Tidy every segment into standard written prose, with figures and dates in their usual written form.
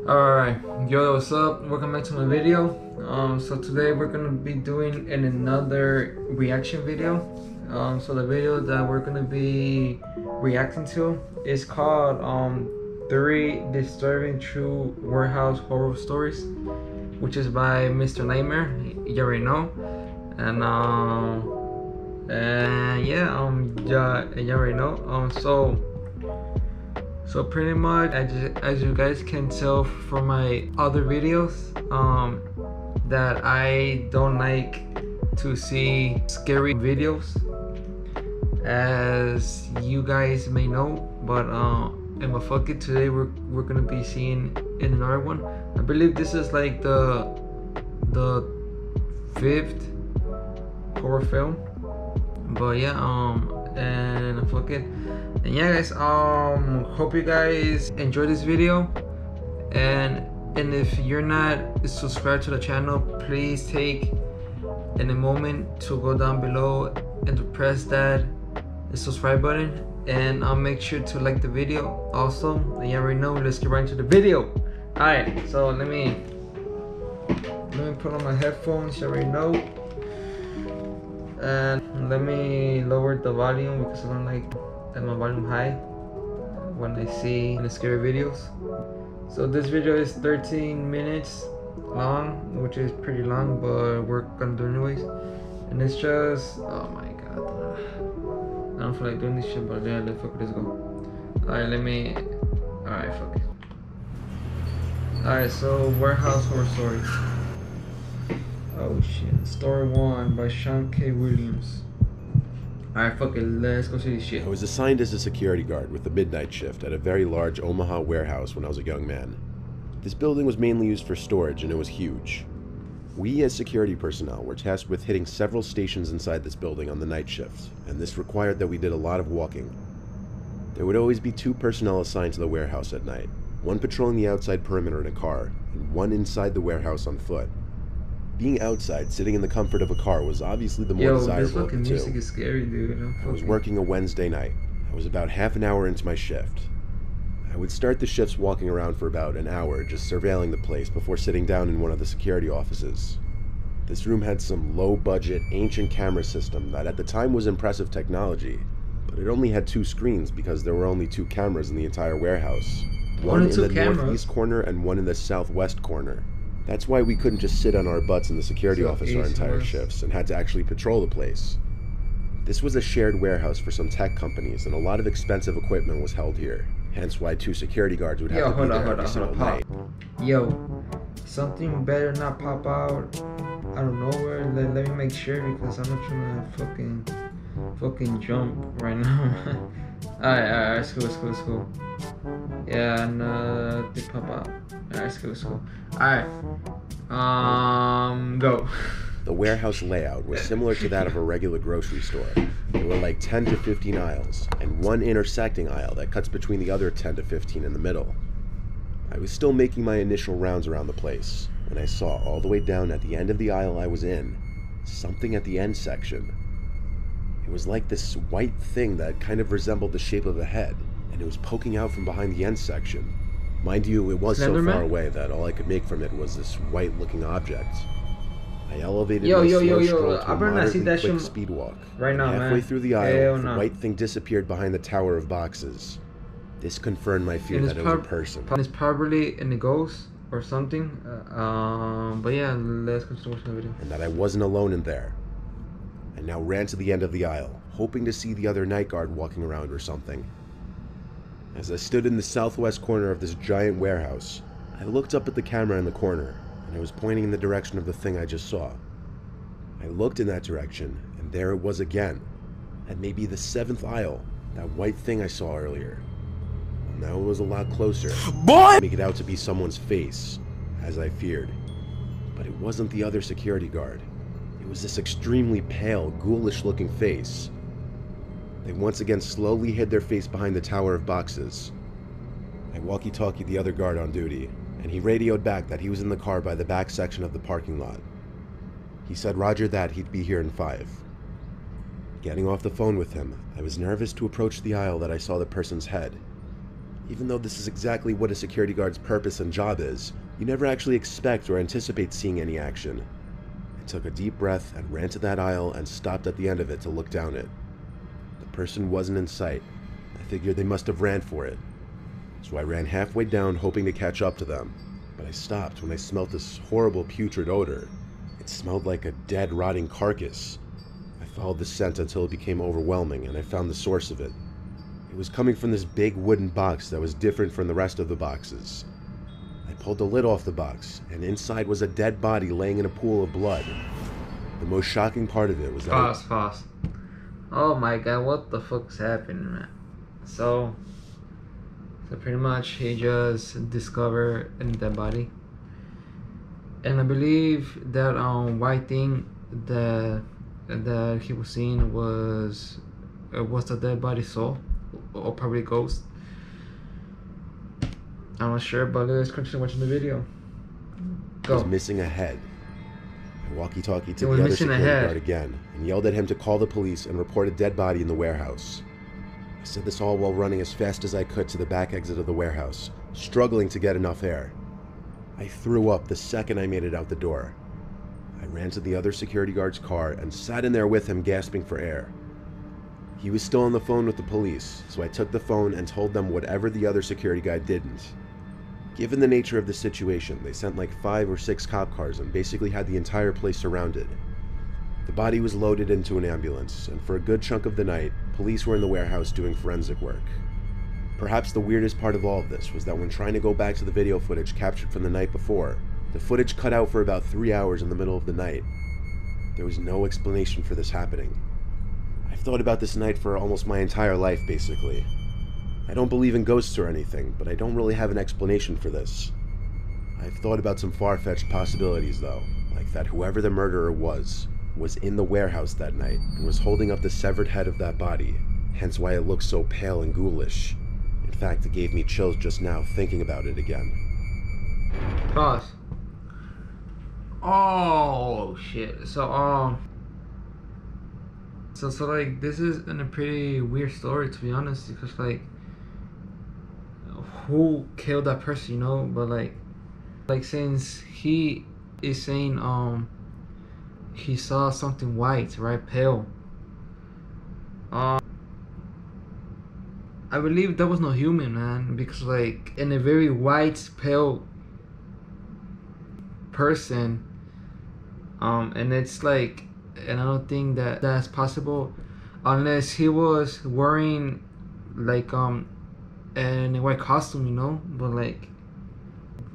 Alright, yo, what's up? Welcome back to my video. So today we're gonna be doing another reaction video. So the video that we're gonna be reacting to is called 3 Disturbing True Warehouse Horror Stories, which is by Mr. Nightmare. You already know. And yeah, you already know. So pretty much, as you guys can tell from my other videos, that I don't like to see scary videos, as you guys may know. But and fuck it, today we're gonna be seeing another one. I believe this is like the 5th horror film. But yeah, and fuck it. And yeah, guys, hope you guys enjoy this video, and if you're not subscribed to the channel, please take a moment to go down below and to press the subscribe button, and I'll make sure to like the video also. And you already know, let's get right into the video. All right, so let me put on my headphones. You already know. And let me lower the volume because I don't like my volume high when I see the scary videos. So this video is 13 minutes long, which is pretty long, but we're gonna do anyways. And it's just, oh my god, I don't feel like doing this shit, but yeah, let's go. Alright, alright, fuck it. Alright, so Warehouse Horror Stories. Oh shit. Story 1 by Sean K. Williams. Alright, fuck it, let's go see this shit. I was assigned as a security guard with the midnight shift at a very large Omaha warehouse when I was a young man. This building was mainly used for storage, and it was huge. We as security personnel were tasked with hitting several stations inside this building on the night shift, and this required that we did a lot of walking. There would always be 2 personnel assigned to the warehouse at night, one patrolling the outside perimeter in a car, and one inside the warehouse on foot. Being outside, sitting in the comfort of a car, was obviously the more desirable of the two. This fucking music is scary, dude. I was working a Wednesday night. I was about half an hour into my shift. I would start the shifts walking around for about an hour, just surveilling the place before sitting down in one of the security offices. This room had some low-budget, ancient camera system that at the time was impressive technology, but it only had 2 screens because there were only 2 cameras in the entire warehouse. One in the northeast corner and one in the southwest corner. That's why we couldn't just sit on our butts in the security office our entire shifts and had to actually patrol the place. This was a shared warehouse for some tech companies, and a lot of expensive equipment was held here, hence why 2 security guards would have to be there every single night. Yo, something better not pop out out of nowhere. Let me make sure, because I'm not trying to fucking jump right now. Alright, it's cool. Yeah, and they pop out. Alright, it's cool. Alright. Go. The warehouse layout was similar to that of a regular grocery store. There were like 10 to 15 aisles, and one intersecting aisle that cuts between the other 10 to 15 in the middle. I was still making my initial rounds around the place when I saw, all the way down at the end of the aisle I was in, something at the end section. It was like this white thing that kind of resembled the shape of a head, and it was poking out from behind the end section. Mind you, it was so far away that all I could make from it was this white-looking object. I elevated my slow stroll to a moderately quick speed walk. Right now, halfway through the aisle, the white thing disappeared behind the tower of boxes. This confirmed my fear that it was a person. It's probably a ghost or something. But yeah, let's continue watching the video. And that I wasn't alone in there. I now ran to the end of the aisle, hoping to see the other night guard walking around or something. As I stood in the southwest corner of this giant warehouse, I looked up at the camera in the corner, and I was pointing in the direction of the thing I just saw. I looked in that direction, and there it was again, at maybe the 7th aisle, that white thing I saw earlier. Now it was a lot closer. Boy! Make it out to be someone's face, as I feared. But it wasn't the other security guard. It was this extremely pale, ghoulish-looking face. They once again slowly hid their face behind the tower of boxes. I walkie-talkied the other guard on duty, and he radioed back that he was in the car by the back section of the parking lot. He said roger that, he'd be here in 5. Getting off the phone with him, I was nervous to approach the aisle that I saw the person's head. Even though this is exactly what a security guard's purpose and job is, you never actually expect or anticipate seeing any action. I took a deep breath and ran to that aisle and stopped at the end of it to look down it. The person wasn't in sight. I figured they must have ran for it. So I ran halfway down hoping to catch up to them, but I stopped when I smelled this horrible putrid odor. It smelled like a dead, rotting carcass. I followed the scent until it became overwhelming and I found the source of it. It was coming from this big wooden box that was different from the rest of the boxes. I pulled the lid off the box, and inside was a dead body laying in a pool of blood. The most shocking part of it was that... Pause. Oh my god, what the fuck's happening, man? So pretty much he just discovered a dead body. And I believe that white thing that he was seeing was the dead body soul, or probably ghost. I'm not sure, but let's continue watching the video. Go. Was missing a head. I walkie-talkied to the other security guard again and yelled at him to call the police and report a dead body in the warehouse. I said this all while running as fast as I could to the back exit of the warehouse, struggling to get enough air. I threw up the second I made it out the door. I ran to the other security guard's car and sat in there with him, gasping for air. He was still on the phone with the police, so I took the phone and told them whatever the other security guy didn't. Given the nature of the situation, they sent like 5 or 6 cop cars and basically had the entire place surrounded. The body was loaded into an ambulance, and for a good chunk of the night, police were in the warehouse doing forensic work. Perhaps the weirdest part of all of this was that when trying to go back to the video footage captured from the night before, the footage cut out for about 3 hours in the middle of the night. There was no explanation for this happening. I've thought about this night for almost my entire life, basically. I don't believe in ghosts or anything, but I don't really have an explanation for this. I've thought about some far-fetched possibilities, though, like that whoever the murderer was in the warehouse that night and was holding up the severed head of that body, hence why it looks so pale and ghoulish. In fact, it gave me chills just now thinking about it again. Pause. Oh shit. So like this is a pretty weird story, to be honest, because like who killed that person, you know? But like since he is saying he saw something white, right, pale, I believe that was not human, man, because like in a very white pale person, and it's like, and I don't think that that's possible unless he was wearing like in a white costume, you know. But like,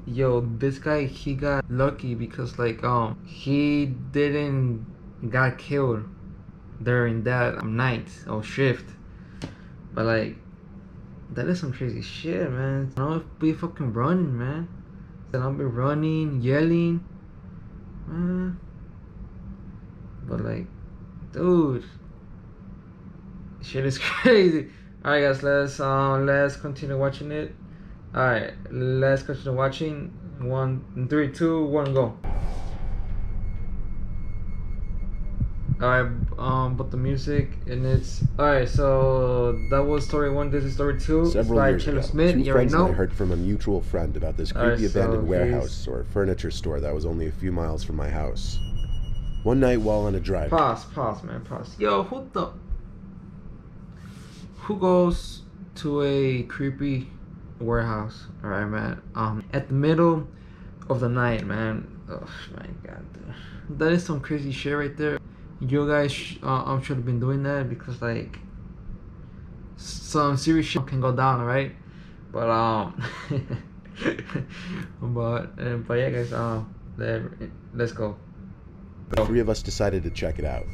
yo, this guy, he got lucky because like he didn't got killed during that night or shift. But like, that is some crazy shit, man. I'll be fucking running, man. And I'll be running, yelling, man. But like, dude, shit is crazy. Alright guys, let's continue watching it. Alright, let's continue watching. 1, 3, 2, 1, go. Alright, but the music, and it's alright. So that was story 1. This is story 2. Several years ago, Smith. two friends and I heard from a mutual friend about this creepy abandoned warehouse or furniture store that was only a few miles from my house. One night while on a drive. Pause, man, pause. Yo, who goes to a creepy warehouse? Alright, man. At the middle of the night, man. Oh my god, dude. That is some crazy shit right there. You guys should have been doing that, because like some serious shit can go down, right? But but yeah, guys. Let's go. The 3 of us decided to check it out.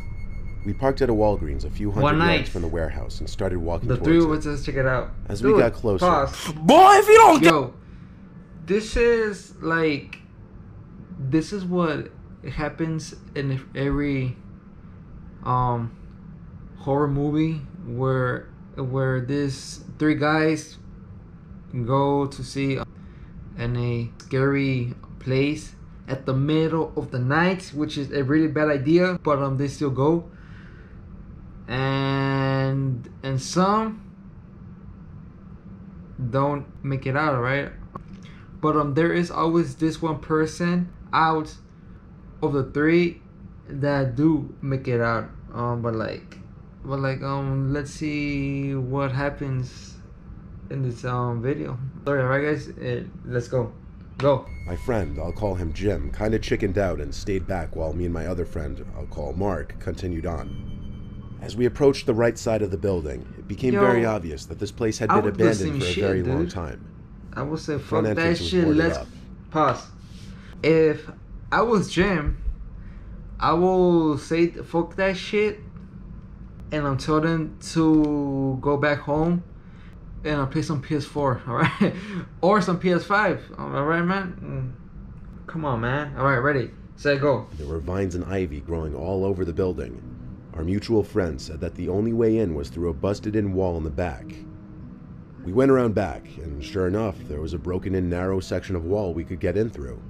We parked at a Walgreens a few hundred yards from the warehouse and started walking towards it. The 3 of us just check it out. As we got closer, boy, if you don't yo, this is like, this is what happens in every horror movie where these 3 guys go to see in a scary place at the middle of the night, which is a really bad idea, but they still go. And some don't make it out, right? But there is always this one person out of the three that do make it out. Let's see what happens in this video. Sorry, alright guys, let's go. My friend, I'll call him Jim, kinda chickened out and stayed back while me and my other friend, I'll call Mark, continued on. As we approached the right side of the building, it became very obvious that this place had been abandoned for a very long time. I would say fuck that shit, let's pause. If I was Jim, I will say fuck that shit and I'm telling them to go back home and I'll play some PS4, alright? Or some PS5, alright man? Come on man, alright, ready, set, go. There were vines and ivy growing all over the building. Our mutual friend said that the only way in was through a busted in wall in the back. We went around back, and sure enough, there was a broken in narrow section of wall we could get in through.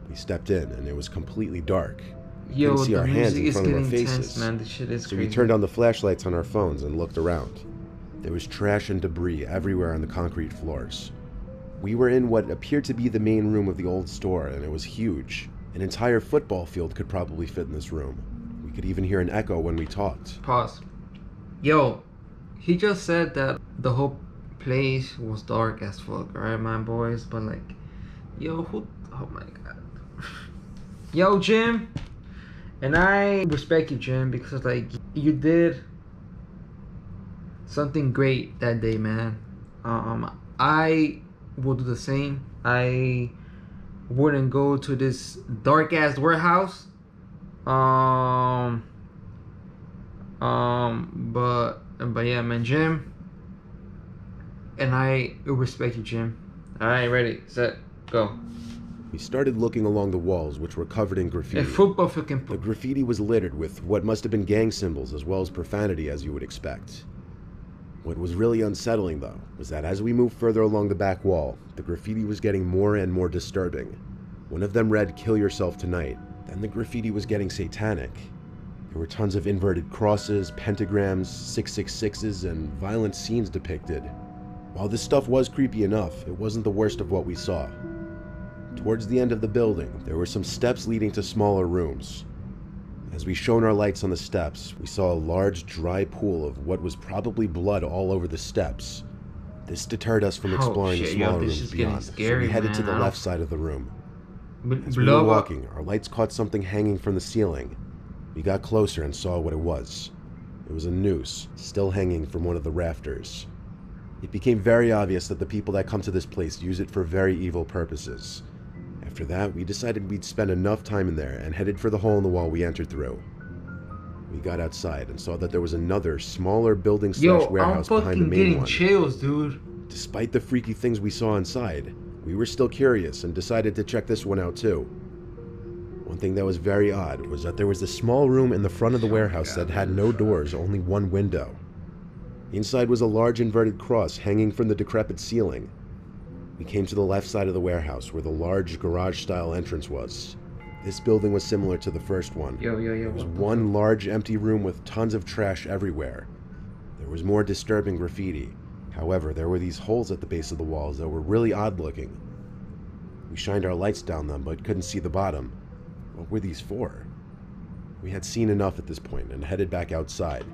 We stepped in, and it was completely dark. We couldn't see our hands in front of our faces, man. This shit is so crazy. we turned on the flashlights on our phones and looked around. There was trash and debris everywhere on the concrete floors. We were in what appeared to be the main room of the old store, and it was huge. An entire football field could probably fit in this room. We could even hear an echo when we talked. Pause. Yo, he just said that the whole place was dark as fuck, alright, my boys? But like, yo, oh my god. Yo, Jim. And I respect you, Jim, because like, you did something great that day, man. I will do the same. I wouldn't go to this dark ass warehouse. But yeah, man, Jim. And I respect you, Jim. Alright, ready, set, go. We started looking along the walls, which were covered in graffiti. The graffiti was littered with what must have been gang symbols as well as profanity, as you would expect. What was really unsettling, though, was that as we moved further along the back wall, the graffiti was getting more and more disturbing. One of them read, "Kill yourself tonight." Then the graffiti was getting satanic. There were tons of inverted crosses, pentagrams, 666s, and violent scenes depicted. While this stuff was creepy enough, it wasn't the worst of what we saw. Towards the end of the building, there were some steps leading to smaller rooms. As we shone our lights on the steps, we saw a large, dry pool of what was probably blood all over the steps. This deterred us from exploring the smaller rooms beyond, so we headed to the left side of the room. As we were walking, our lights caught something hanging from the ceiling. We got closer and saw what it was. It was a noose, still hanging from one of the rafters. It became very obvious that the people that come to this place use it for very evil purposes. After that, we decided we'd spend enough time in there and headed for the hole in the wall we entered through. We got outside and saw that there was another, smaller building slash warehouse behind the main one. I'm fucking getting chills, dude. Despite the freaky things we saw inside, we were still curious and decided to check this one out too. One thing that was very odd was that there was a small room in the front of the warehouse that had no doors, only one window. Inside was a large inverted cross hanging from the decrepit ceiling. We came to the left side of the warehouse where the large garage-style entrance was. This building was similar to the first one. It was one large empty room with tons of trash everywhere. There was more disturbing graffiti. However, there were these holes at the base of the walls that were really odd looking. We shined our lights down them but couldn't see the bottom. What were these for? We had seen enough at this point and headed back outside.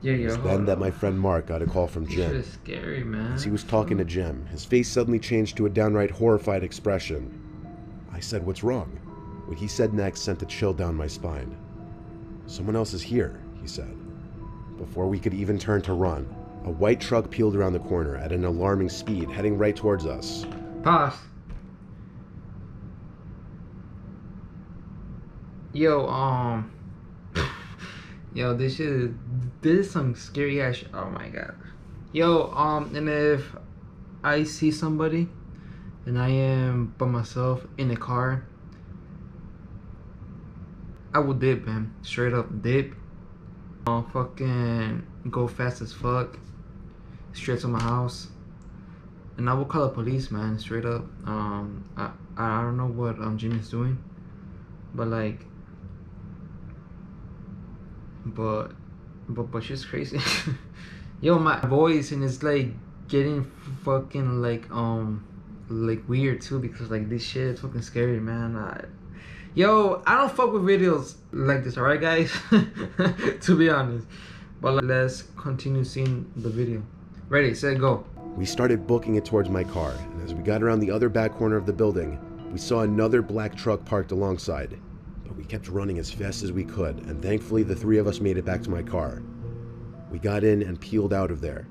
It was then that my friend Mark got a call from Jim. This is scary, man. As he was talking to Jim, his face suddenly changed to a downright horrified expression. I said, "What's wrong?" What he said next sent a chill down my spine. "Someone else is here," he said. Before we could even turn to run, a white truck peeled around the corner at an alarming speed, heading right towards us. Pause. Yo, yo, this is some scary ass shit. Oh my god. Yo, and if I see somebody and I am by myself in a car, I will dip, man. Straight up dip. Fucking go fast as fuck. Straight to my house. And I will call the police, man. Straight up. I don't know what Jimmy's doing, but like, but she's crazy. Yo, my voice, and it's like getting fucking like weird too, because like this shit is fucking scary, man. Yo, I don't fuck with videos like this, alright guys? To be honest. But let's continue seeing the video. Ready, set, go. We started booking it towards my car, and as we got around the other back corner of the building, we saw another black truck parked alongside. But we kept running as fast as we could, and thankfully the three of us made it back to my car. We got in and peeled out of there.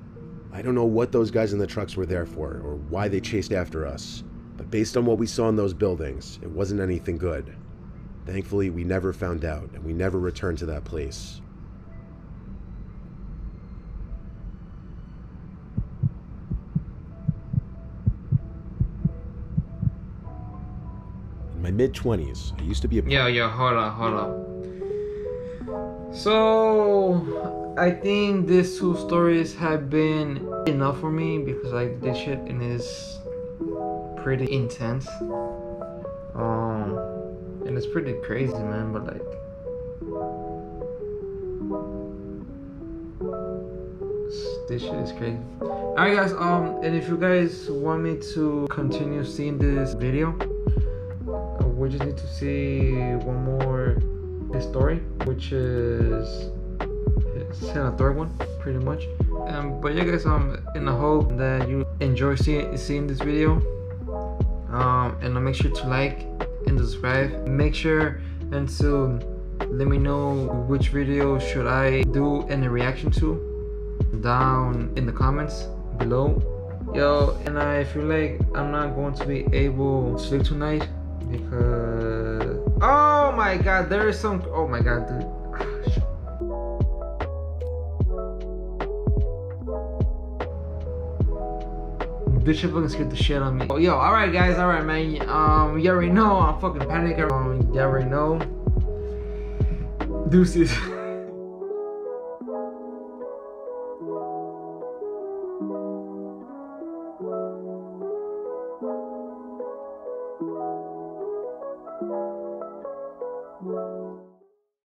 I don't know what those guys in the trucks were there for, or why they chased after us, but based on what we saw in those buildings, it wasn't anything good. Thankfully, we never found out, and we never returned to that place. In my mid-20s, I used to be a... Yo, hold up. So, I think these two stories have been enough for me, because like this shit is pretty intense. And it's pretty crazy, man, but like this shit is crazy. Alright guys, and if you guys want me to continue seeing this video, we just need to see one more story, which is a third one, pretty much. But yeah guys, and I hope that you enjoy seeing this video. And make sure to like and subscribe. Make sure and to let me know which video should I do any reaction to down in the comments below. Yo, and I feel like I'm not going to be able to sleep tonight because oh my god, there is some, oh my god, dude. This shit fucking scared the shit out of me. Oh, yo, alright guys, alright man. You already know I'm fucking panicking. You already know. Deuces.